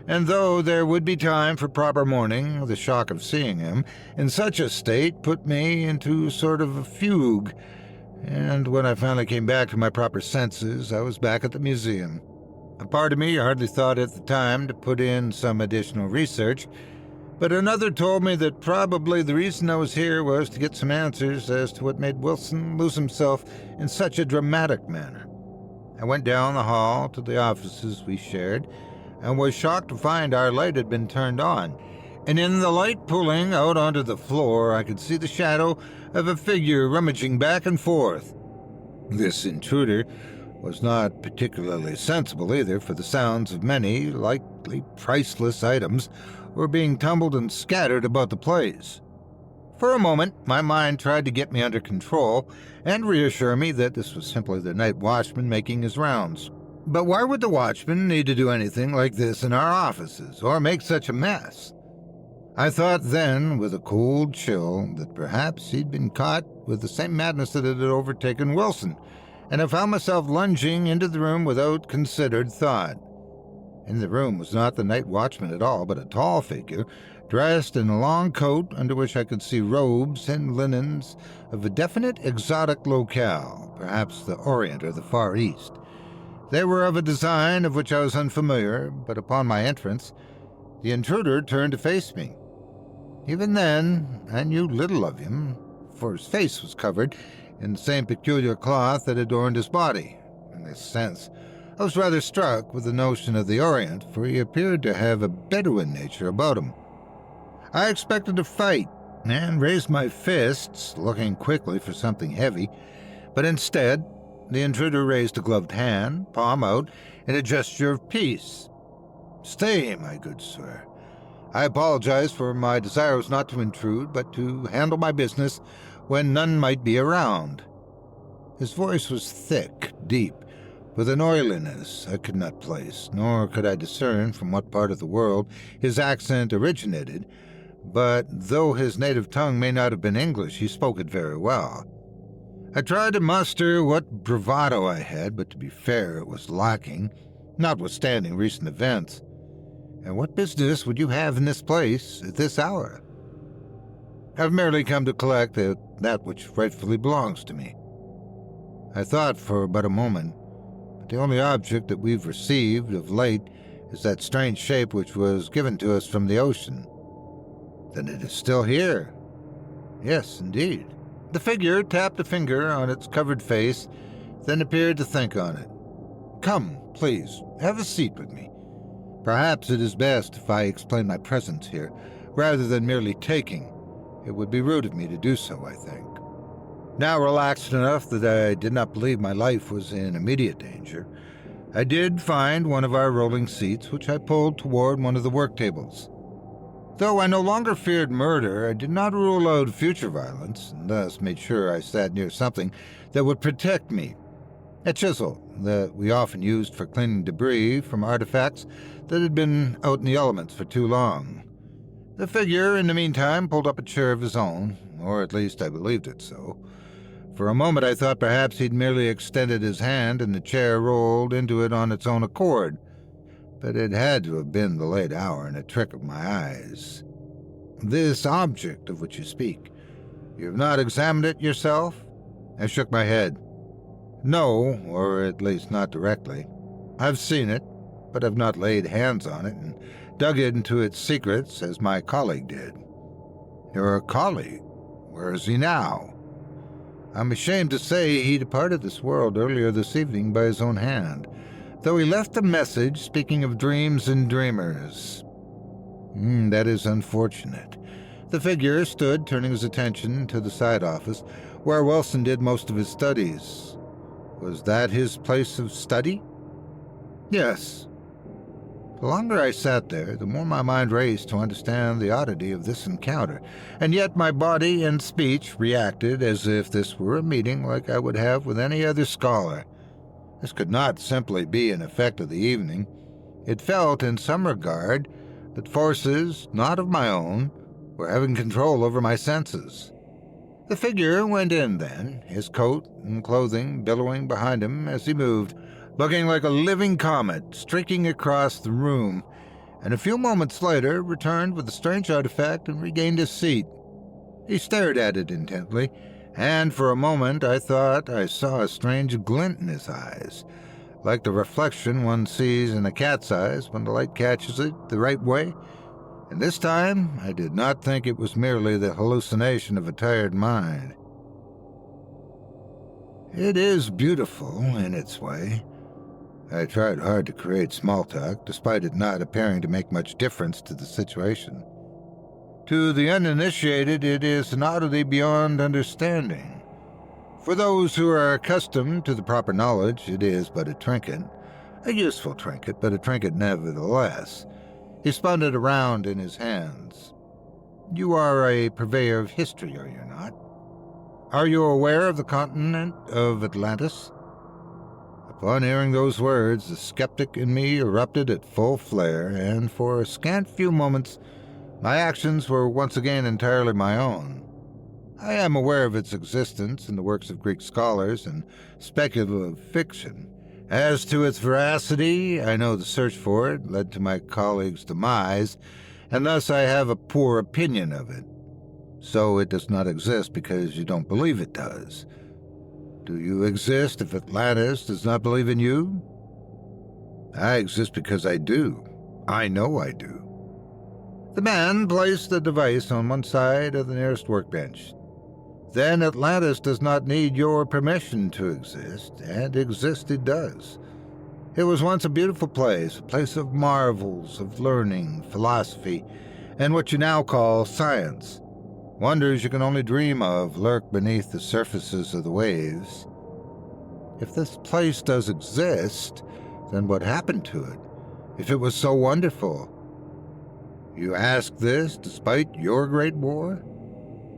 and though there would be time for proper mourning, the shock of seeing him in such a state put me into a sort of a fugue, and when I finally came back to my proper senses, I was back at the museum. A part of me hardly thought at the time to put in some additional research, but another told me that probably the reason I was here was to get some answers as to what made Wilson lose himself in such a dramatic manner. I went down the hall to the offices we shared, and was shocked to find our light had been turned on, and in the light pooling out onto the floor I could see the shadow of a figure rummaging back and forth. This intruder was not particularly sensible either, for the sounds of many, likely priceless items were being tumbled and scattered about the place. For a moment, my mind tried to get me under control and reassure me that this was simply the night watchman making his rounds. But why would the watchman need to do anything like this in our offices, or make such a mess? I thought then, with a cold chill, that perhaps he'd been caught with the same madness that had overtaken Wilson, and I found myself lunging into the room without considered thought. In the room was not the night watchman at all, but a tall figure, dressed in a long coat under which I could see robes and linens of a definite exotic locale, perhaps the Orient or the Far East. They were of a design of which I was unfamiliar, but upon my entrance, the intruder turned to face me. Even then, I knew little of him, for his face was covered in the same peculiar cloth that adorned his body. In this sense, I was rather struck with the notion of the Orient, for he appeared to have a Bedouin nature about him. I expected a fight, and raised my fists, looking quickly for something heavy, but instead, the intruder raised a gloved hand, palm out, in a gesture of peace. "Stay, my good sir. I apologize, for my desire was not to intrude, but to handle my business when none might be around." His voice was thick, deep, with an oiliness I could not place, nor could I discern from what part of the world his accent originated, but though his native tongue may not have been English, he spoke it very well. I tried to muster what bravado I had, but to be fair, it was lacking, notwithstanding recent events. "And what business would you have in this place at this hour?" "I've merely come to collect that which rightfully belongs to me." I thought for but a moment, but the only object that we've received of late is that strange shape which was given to us from the ocean. "Then it is still here?" "Yes, indeed." The figure tapped a finger on its covered face, then appeared to think on it. "Come, please, have a seat with me. Perhaps it is best if I explain my presence here, rather than merely taking. It would be rude of me to do so, I think." Now relaxed enough that I did not believe my life was in immediate danger, I did find one of our rolling seats, which I pulled toward one of the work tables. Though I no longer feared murder, I did not rule out future violence, and thus made sure I sat near something that would protect me. A chisel that we often used for cleaning debris from artifacts that had been out in the elements for too long. The figure, in the meantime, pulled up a chair of his own, or at least I believed it so. For a moment I thought perhaps he'd merely extended his hand and the chair rolled into it on its own accord, but it had to have been the late hour and a trick of my eyes. "This object of which you speak, you have not examined it yourself?" I shook my head. "No, or at least not directly. I've seen it, but I've not laid hands on it and dug into its secrets as my colleague did." "Your colleague? Where is he now?" "I'm ashamed to say he departed this world earlier this evening by his own hand, though he left a message speaking of dreams and dreamers." That is unfortunate." The figure stood, turning his attention to the side office, where Wilson did most of his studies. "Was that his place of study?" "Yes." The longer I sat there, the more my mind raced to understand the oddity of this encounter, and yet my body and speech reacted as if this were a meeting like I would have with any other scholar. This could not simply be an effect of the evening. It felt, in some regard, that forces, not of my own, were having control over my senses. The figure went in then, his coat and clothing billowing behind him as he moved, looking like a living comet streaking across the room, and a few moments later returned with the strange artifact and regained his seat. He stared at it intently, and for a moment I thought I saw a strange glint in his eyes, like the reflection one sees in a cat's eyes when the light catches it the right way, and this time I did not think it was merely the hallucination of a tired mind. "It is beautiful in its way." I tried hard to create small talk, despite it not appearing to make much difference to the situation. "To the uninitiated, it is an oddity beyond understanding. For those who are accustomed to the proper knowledge, it is but a trinket. A useful trinket, but a trinket nevertheless." He spun it around in his hands. "You are a purveyor of history, are you not? Are you aware of the continent of Atlantis?" Upon hearing those words, the skeptic in me erupted at full flare, and for a scant few moments my actions were once again entirely my own. I am aware of its existence in the works of Greek scholars and speculative fiction. As to its veracity, I know the search for it led to my colleague's demise, and thus I have a poor opinion of it. So it does not exist because you don't believe it does. Do you exist if Atlantis does not believe in you? I exist because I do. I know I do. The man placed the device on one side of the nearest workbench. Then Atlantis does not need your permission to exist, and exist it does. It was once a beautiful place, a place of marvels, of learning, philosophy, and what you now call science. Wonders you can only dream of lurk beneath the surfaces of the waves. If this place does exist, then what happened to it? If it was so wonderful? You ask this despite your great war?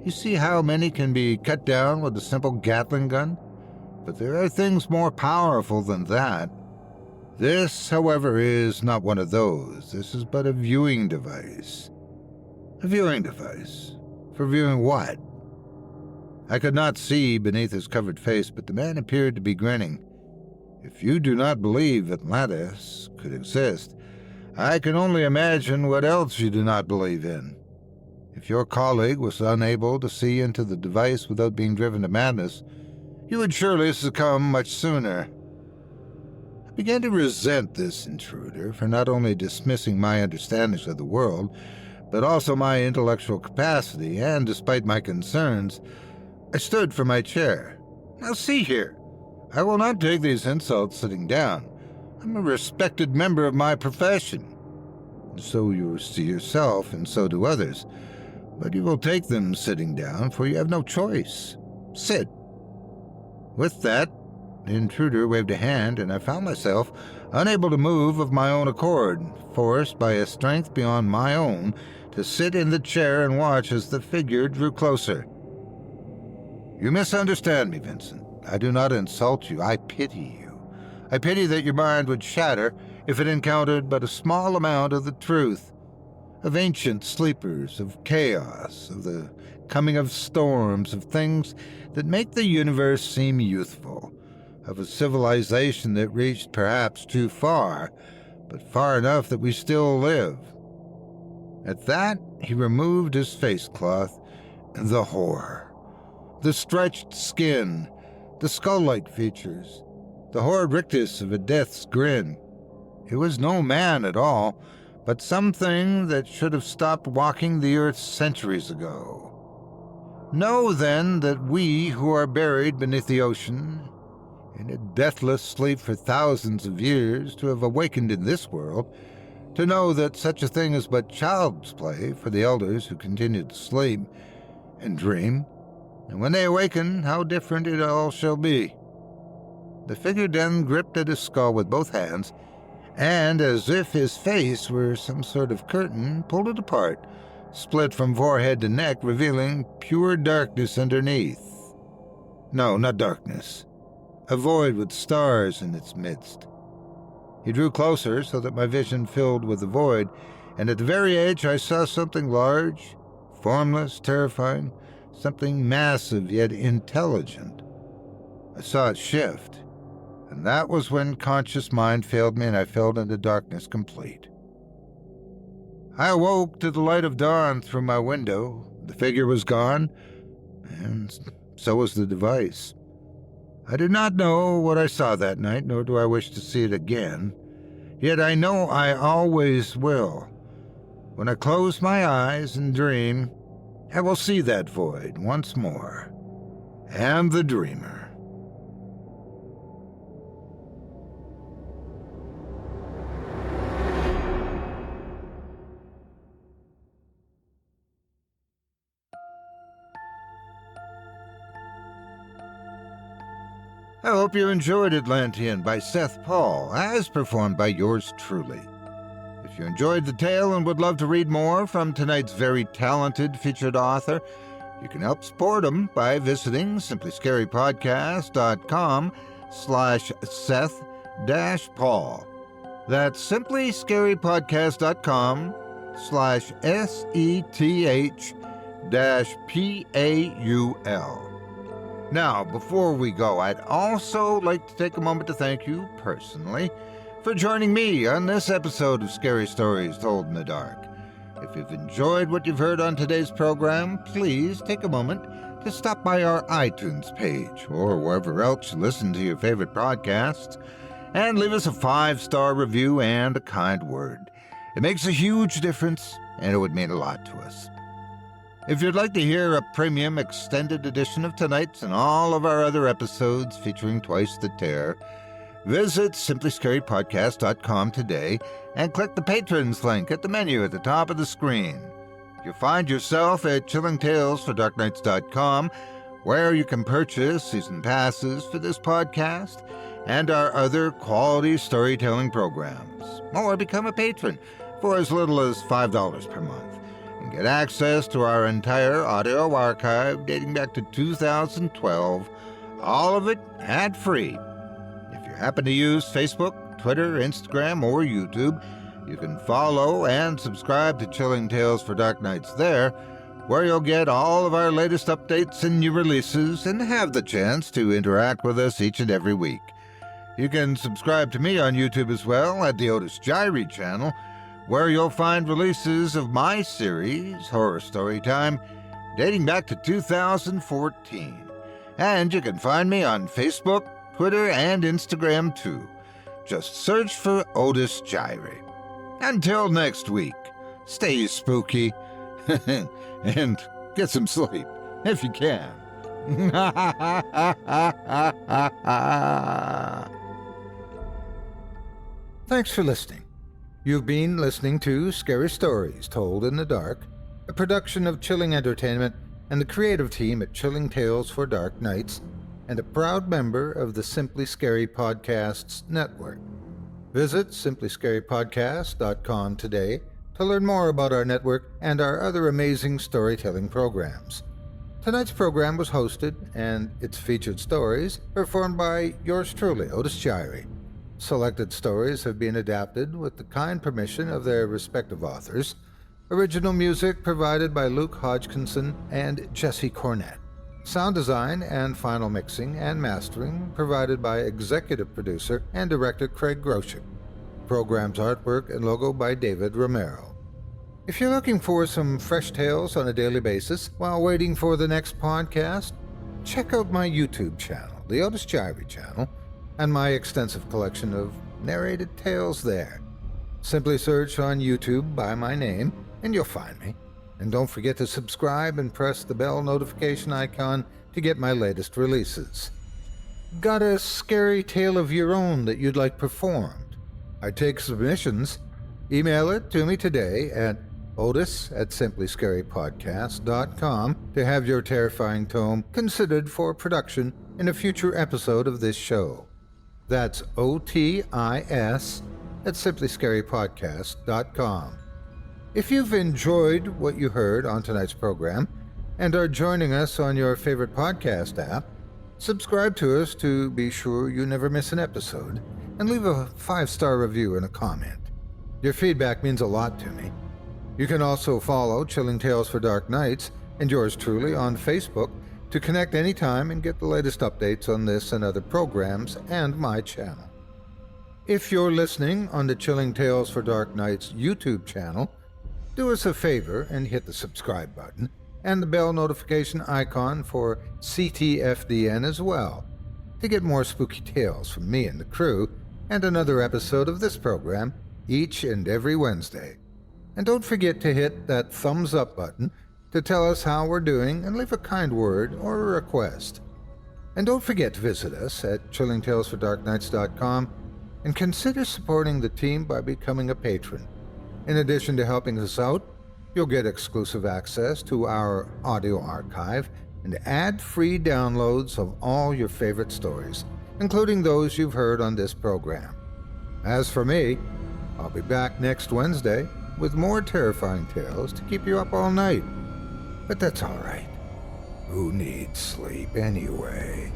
You see how many can be cut down with a simple Gatling gun? But there are things more powerful than that. This, however, is not one of those. This is but a viewing device. A viewing device? For viewing what? I could not see beneath his covered face, but the man appeared to be grinning. If you do not believe Atlantis could exist, I can only imagine what else you do not believe in. If your colleague was unable to see into the device without being driven to madness, you would surely succumb much sooner. I began to resent this intruder for not only dismissing my understandings of the world, but also my intellectual capacity, and despite my concerns, I stood from my chair. Now see here, I will not take these insults sitting down. I'm a respected member of my profession. So you see yourself, and so do others. But you will take them sitting down, for you have no choice. Sit. With that, the intruder waved a hand, and I found myself unable to move of my own accord, forced by a strength beyond my own to sit in the chair and watch as the figure drew closer. You misunderstand me, Vincent. I do not insult you. I pity you. I pity that your mind would shatter if it encountered but a small amount of the truth, of ancient sleepers, of chaos, of the coming of storms, of things that make the universe seem youthful, of a civilization that reached perhaps too far, but far enough that we still live. At that, he removed his face cloth, and the horror, the stretched skin, the skull-like features, the horrid rictus of a death's grin. It was no man at all, but something that should have stopped walking the earth centuries ago. Know, then, that we who are buried beneath the ocean, in a deathless sleep for thousands of years, to have awakened in this world, to know that such a thing is but child's play for the elders who continue to sleep and dream, and when they awaken, how different it all shall be. The figure then gripped at his skull with both hands, and, as if his face were some sort of curtain, pulled it apart, split from forehead to neck, revealing pure darkness underneath. No, not darkness. A void with stars in its midst. He drew closer so that my vision filled with the void, and at the very edge I saw something large, formless, terrifying, something massive yet intelligent. I saw it shift, and that was when conscious mind failed me and I fell into darkness complete. I awoke to the light of dawn through my window. The figure was gone, and so was the device. I do not know what I saw that night, nor do I wish to see it again. Yet I know I always will. When I close my eyes and dream, I will see that void once more, and the dreamer. I hope you enjoyed Atlantean by Seth Paul, as performed by yours truly. If you enjoyed the tale and would love to read more from tonight's very talented featured author, you can help support him by visiting simplyscarypodcast.com/Seth-Paul. That's simplyscarypodcast.com/SETH-PAUL. Now, before we go, I'd also like to take a moment to thank you personally for joining me on this episode of Scary Stories Told in the Dark. If you've enjoyed what you've heard on today's program, please take a moment to stop by our iTunes page or wherever else you listen to your favorite podcasts and leave us a 5-star review and a kind word. It makes a huge difference, and it would mean a lot to us. If you'd like to hear a premium extended edition of tonight's and all of our other episodes featuring Twice the Terror, visit simplyscarypodcast.com today and click the Patrons link at the menu at the top of the screen. You'll find yourself at chillingtalesfordarknights.com, where you can purchase season passes for this podcast and our other quality storytelling programs, or become a patron for as little as $5 per month, and get access to our entire audio archive dating back to 2012, all of it ad-free. If you happen to use Facebook, Twitter, Instagram, or YouTube, you can follow and subscribe to Chilling Tales for Dark Nights there, where you'll get all of our latest updates and new releases and have the chance to interact with us each and every week. You can subscribe to me on YouTube as well at the Otis Jiry channel, where you'll find releases of my series, Horror Story Time, dating back to 2014. And you can find me on Facebook, Twitter, and Instagram too. Just search for Otis Jiry. Until next week, stay spooky and get some sleep if you can. Thanks for listening. You've been listening to Scary Stories Told in the Dark, a production of Chilling Entertainment and the creative team at Chilling Tales for Dark Nights, and a proud member of the Simply Scary Podcasts Network. Visit simplyscarypodcast.com today to learn more about our network and our other amazing storytelling programs. Tonight's program was hosted, and its featured stories performed by yours truly, Otis Jiry. Selected stories have been adapted with the kind permission of their respective authors. Original music provided by Luke Hodgkinson and Jesse Cornett. Sound design and final mixing and mastering provided by executive producer and director Craig Groshek. Program's artwork and logo by David Romero. If you're looking for some fresh tales on a daily basis while waiting for the next podcast, check out my YouTube channel, the Otis Jiry channel, and my extensive collection of narrated tales there. Simply search on YouTube by my name, and you'll find me. And don't forget to subscribe and press the bell notification icon to get my latest releases. Got a scary tale of your own that you'd like performed? I take submissions. Email it to me today at otis@simplyscarypodcast.com to have your terrifying tome considered for production in a future episode of this show. That's otis@simplyscarypodcast.com. If you've enjoyed what you heard on tonight's program and are joining us on your favorite podcast app, subscribe to us to be sure you never miss an episode, and leave a 5-star review and a comment. Your feedback means a lot to me. You can also follow Chilling Tales for Dark Nights and yours truly on Facebook to connect anytime and get the latest updates on this and other programs and my channel. If you're listening on the Chilling Tales for Dark Nights YouTube channel, do us a favor and hit the subscribe button and the bell notification icon for ctfdn as well to get more spooky tales from me and the crew and another episode of this program each and every Wednesday. And don't forget to hit that thumbs up button to tell us how we're doing and leave a kind word or a request. And don't forget to visit us at chillingtalesfordarknights.com and consider supporting the team by becoming a patron. In addition to helping us out, you'll get exclusive access to our audio archive and ad-free downloads of all your favorite stories, including those you've heard on this program. As for me, I'll be back next Wednesday with more terrifying tales to keep you up all night. But that's all right. Who needs sleep anyway?